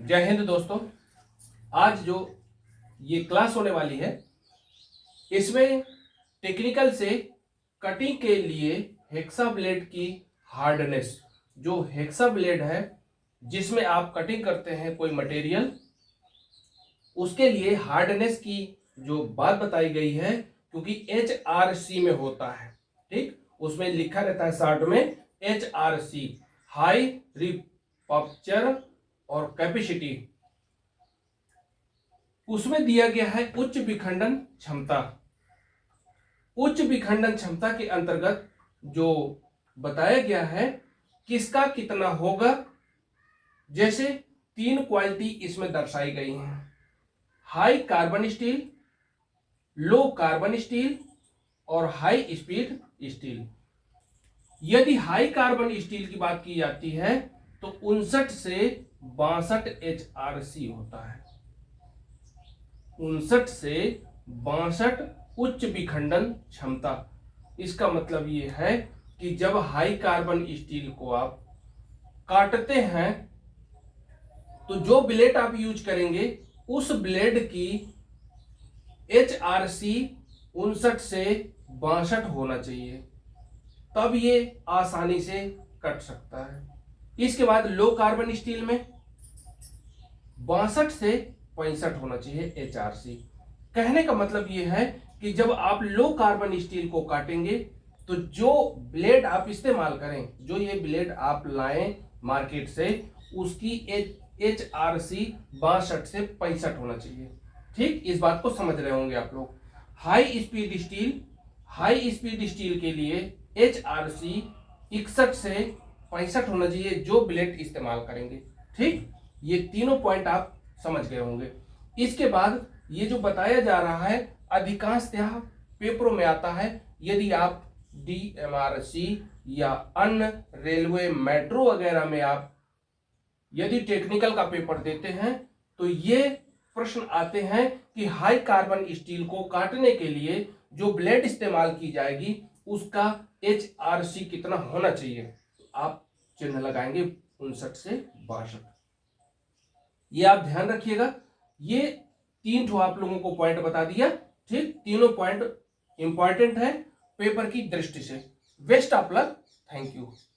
जय हिंद दोस्तों। आज जो ये क्लास होने वाली है इसमें टेक्निकल से कटिंग के लिए हेक्सा ब्लेड की हार्डनेस, जो हेक्सा ब्लेड है जिसमें आप कटिंग करते हैं कोई मटेरियल, उसके लिए हार्डनेस की जो बात बताई गई है, क्योंकि HRC में होता है। ठीक, उसमें लिखा रहता है शॉर्ट में HRC, हाई रिपॉप्चर और कैपेसिटी। उसमें दिया गया है उच्च विखंडन क्षमता। उच्च विखंडन क्षमता के अंतर्गत जो बताया गया है किसका कितना होगा, जैसे 3 क्वालिटी इसमें दर्शाई गई हैं: high carbon steel, low carbon steel और हाई स्पीड स्टील। यदि हाई कार्बन स्टील की बात की जाती है तो 59 से 62 HRC होता है। 59 से 62 उच्च विखंडन क्षमता। इसका मतलब ये है कि जब हाई कार्बन स्टील को आप काटते हैं तो जो ब्लेड आप यूज करेंगे उस ब्लेड की HRC 59 से 62 होना चाहिए, तब ये आसानी से कट सकता है। इसके बाद लो कार्बन स्टील में 62 से 65 होना चाहिए HRC। कहने का मतलब ये है कि जब आप लो कार्बन स्टील को काटेंगे तो जो ब्लेड आप इस्तेमाल करें, जो ये ब्लेड आप लाएं मार्केट से, उसकी HRC 62 से 65 होना चाहिए। ठीक, इस बात को समझ रहे होंगे आप लोग। हाई स्पीड स्टील के लिए HRC 61 से 65 होना चाहिए जो ब्लेड इस्तेमाल करेंगे। ठीक, ये तीनों पॉइंट आप समझ गए होंगे। इसके बाद ये जो बताया जा रहा है अधिकांशतः पेपरों में आता है। यदि आप DMRC या अन्य रेलवे मेट्रो वगैरह में आप यदि टेक्निकल का पेपर देते हैं तो ये प्रश्न आते हैं कि हाई कार्बन स्टील को काटने के लिए जो ब्लेड इस्तेमाल की जाएगी उसका HRC कितना होना चाहिए। आप चिन्ह लगाएंगे 59 से 62। ये आप ध्यान रखिएगा। ये 3 ठो आप लोगों को पॉइंट बता दिया। ठीक, तीनों पॉइंट इंपॉर्टेंट है पेपर की दृष्टि से। Best of luck, thank you.